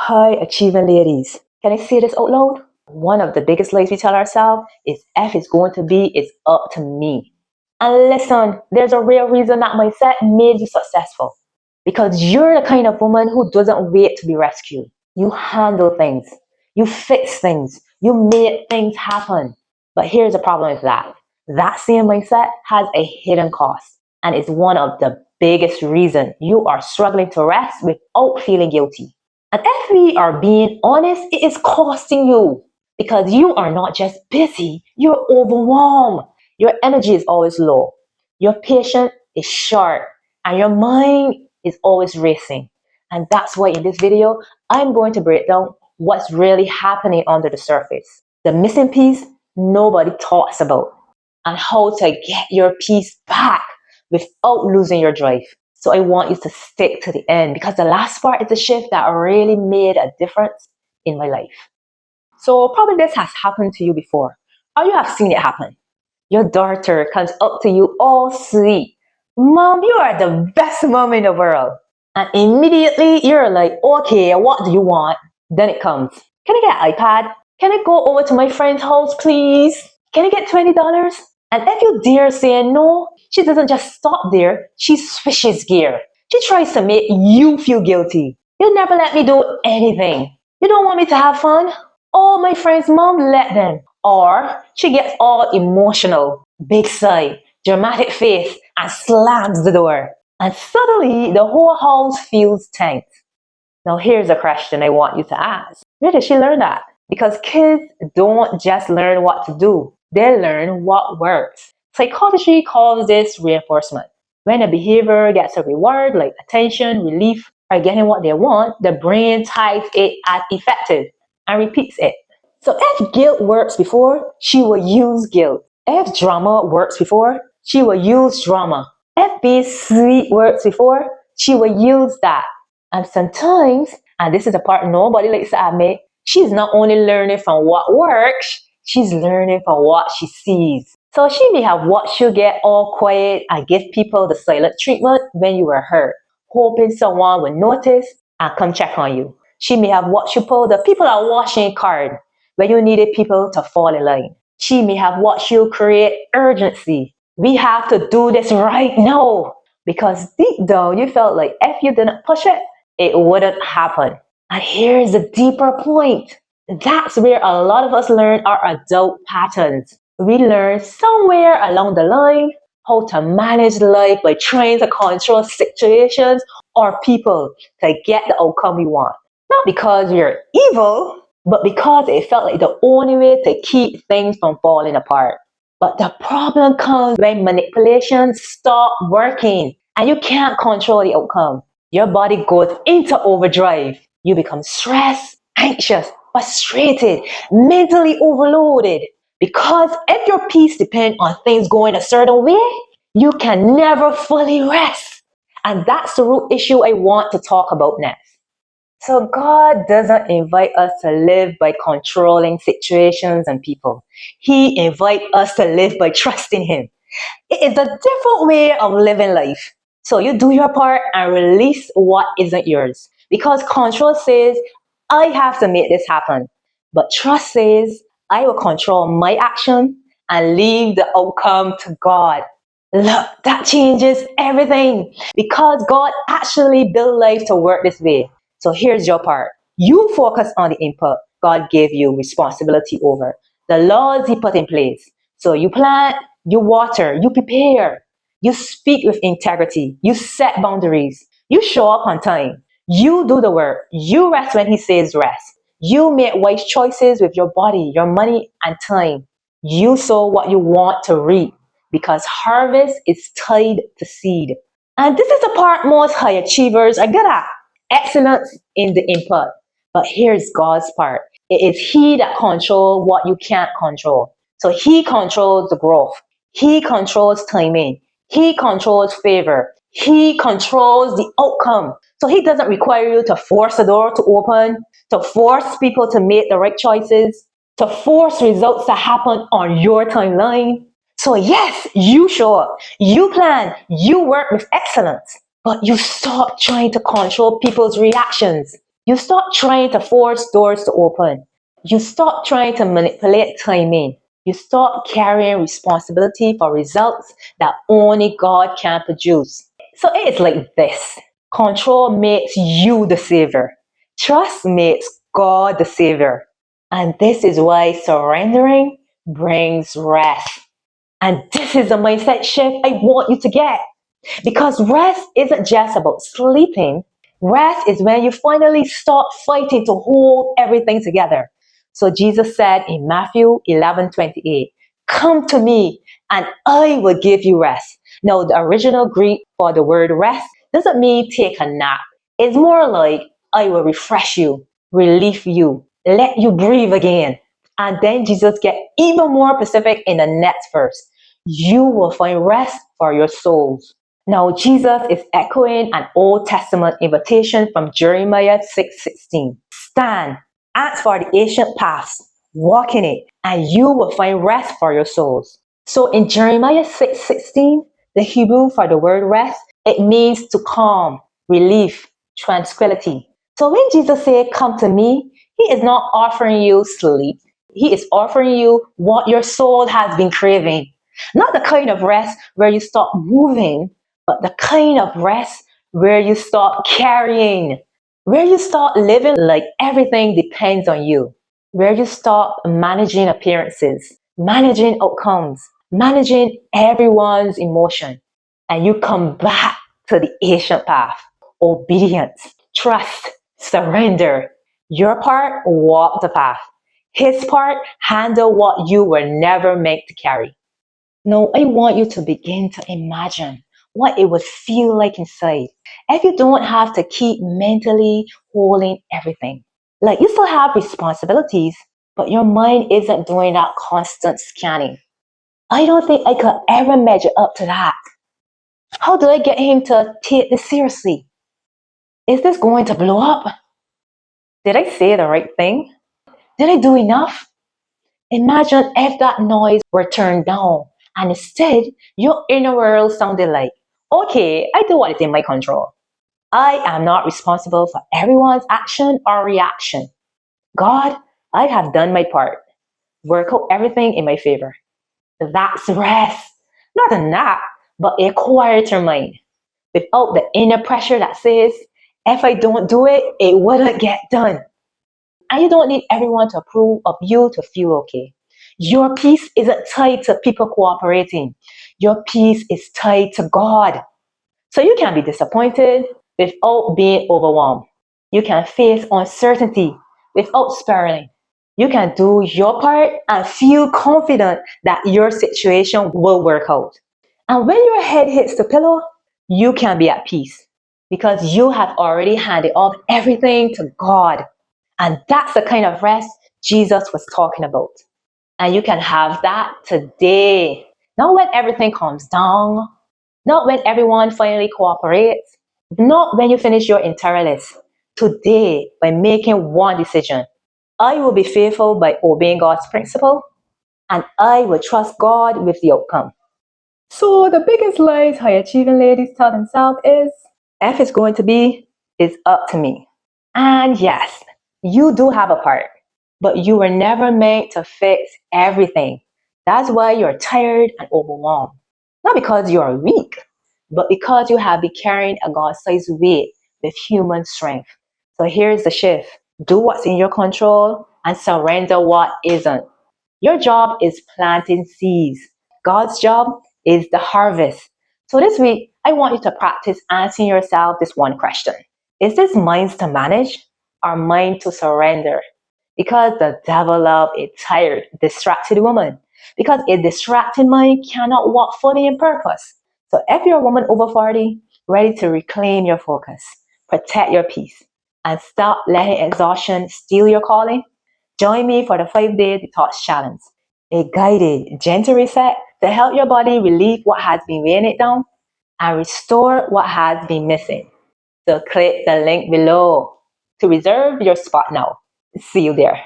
high achieving ladies, can I say this out loud? One of the biggest lies we tell ourselves is if it's going to be, it's up to me. And listen, there's a real reason that mindset made you successful. Because you're the kind of woman who doesn't wait to be rescued. You handle things. You fix things. You make things happen. But here's the problem with that. That same mindset has a hidden cost. And it's one of the biggest reasons you are struggling to rest without feeling guilty. And if we are being honest, it is costing you. Because you are not just busy, you're overwhelmed. Your energy is always low. Your patience is short. And your mind is always racing. And that's why in this video, I'm going to break down what's really happening under the surface. The missing piece nobody talks about. And how to get your peace back without losing your drive. So I want you to stick to the end because the last part is the shift that really made a difference in my life. So probably this has happened to you before, or you have seen it happen. Your daughter comes up to you all sweet. Mom, you are the best mom in the world. And immediately you're like, okay, what do you want? Then it comes. Can I get an iPad? Can I go over to my friend's house, please? Can I get $20? And if you dare say no, she doesn't just stop there. She switches gear. She tries to make you feel guilty. You never let me do anything. You don't want me to have fun? Oh, my friend's mom, let them. Or she gets all emotional, big sigh, dramatic face, and slams the door. And suddenly, the whole house feels tense. Now, here's a question I want you to ask. Where did she learn that? Because kids don't just learn what to do. They learn what works. Psychology calls this reinforcement. When a behavior gets a reward like attention, relief, or getting what they want, the brain ties it as effective and repeats it. So if guilt works before, she will use guilt. If drama works before, she will use drama. If being sweet works before, she will use that. And sometimes, and this is the part nobody likes to admit, she's not only learning from what works, she's learning from what she sees. So she may have watched you get all quiet and give people the silent treatment when you were hurt, hoping someone would notice and come check on you. She may have watched you pull the people are watching card when you needed people to fall in line. She may have watched you create urgency. We have to do this right now. Because deep down you felt like if you didn't push it, it wouldn't happen. And here's the deeper point. That's where a lot of us learn our adult patterns. We learn somewhere along the line how to manage life by trying to control situations or people to get the outcome we want. Not because we're evil, but because it felt like the only way to keep things from falling apart. But the problem comes when manipulation stops working and you can't control the outcome. Your body goes into overdrive. You become stressed, anxious, frustrated, mentally overloaded. Because if your peace depends on things going a certain way, you can never fully rest. And that's the root issue I want to talk about next. So God doesn't invite us to live by controlling situations and people. He invites us to live by trusting Him. It is a different way of living life. So you do your part and release what isn't yours. Because control says, I have to make this happen. But trust says, I will control my action and leave the outcome to God. Look, that changes everything. Because God actually built life to work this way. So here's your part. You focus on the input God gave you responsibility over. The laws He put in place. So you plant, you water, you prepare. You speak with integrity. You set boundaries. You show up on time. You do the work. You rest when He says rest. You make wise choices with your body, your money, and time. You sow what you want to reap because harvest is tied to seed. And this is the part most high achievers are good at. Excellence in the input. But here's God's part. It is He that controls what you can't control. So He controls the growth. He controls timing. He controls favor. He controls the outcome. So He doesn't require you to force the door to open, to force people to make the right choices, to force results to happen on your timeline. So yes, you show up, you plan, you work with excellence, but you stop trying to control people's reactions. You stop trying to force doors to open. You stop trying to manipulate timing. You stop carrying responsibility for results that only God can produce. So it's like this. Control makes you the savior. Trust makes God the savior. And this is why surrendering brings rest. And this is the mindset shift I want you to get. Because rest isn't just about sleeping. Rest is when you finally stop fighting to hold everything together. So Jesus said in Matthew 11:28, "Come to me and I will give you rest." Now, the original Greek for the word rest doesn't mean take a nap. It's more like I will refresh you, relieve you, let you breathe again. And then Jesus get even more specific in the next verse. You will find rest for your souls. Now, Jesus is echoing an Old Testament invitation from Jeremiah 6:16. Stand, ask for the ancient paths, walk in it, and you will find rest for your souls. So in Jeremiah 6:16, the Hebrew for the word rest, it means to calm, relief, tranquility. So when Jesus said, "Come to me," he is not offering you sleep. He is offering you what your soul has been craving. Not the kind of rest where you stop moving, but the kind of rest where you stop carrying, where you start living like everything depends on you, where you stop managing appearances, managing outcomes, managing everyone's emotion, and you come back to the ancient path. Obedience, trust, surrender. Your part, walk the path. His part, handle what you were never meant to carry. Now, I want you to begin to imagine what it would feel like inside if you don't have to keep mentally holding everything. Like you still have responsibilities, but your mind isn't doing that constant scanning. I don't think I could ever measure up to that. How do I get him to take this seriously? Is this going to blow up? Did I say the right thing? Did I do enough? Imagine if that noise were turned down and instead your inner world sounded like, "Okay, I do what is in my control. I am not responsible for everyone's action or reaction. God, I have done my part. Work out everything in my favor." That's rest. Not a nap, but a quieter mind. Without the inner pressure that says, if I don't do it, it wouldn't get done. And you don't need everyone to approve of you to feel okay. Your peace isn't tied to people cooperating. Your peace is tied to God. So you can be disappointed without being overwhelmed. You can face uncertainty without spiraling. You can do your part and feel confident that your situation will work out. And when your head hits the pillow, you can be at peace because you have already handed off everything to God. And that's the kind of rest Jesus was talking about. And you can have that today. Not when everything calms down, not when everyone finally cooperates, not when you finish your entire list. Today, by making one decision, I will be faithful by obeying God's principle, and I will trust God with the outcome. So the biggest lies high achieving ladies tell themselves is, if it's going to be, it's up to me. And yes, you do have a part, but you were never meant to fix everything. That's why you're tired and overwhelmed. Not because you're weak, but because you have been carrying a God-sized weight with human strength. So here's the shift. Do what's in your control and surrender what isn't. Your job is planting seeds. God's job is the harvest. So this week, I want you to practice answering yourself this one question. Is this mine to manage or mine to surrender? Because the devil loves a tired, distracted woman. Because a distracted mind cannot walk fully in purpose. So if you're a woman over 40, ready to reclaim your focus, protect your peace, and stop letting exhaustion steal your calling, join me for the 5-day Detox Challenge, a guided, gentle reset to help your body relieve what has been weighing it down and restore what has been missing. So click the link below to reserve your spot now. See you there.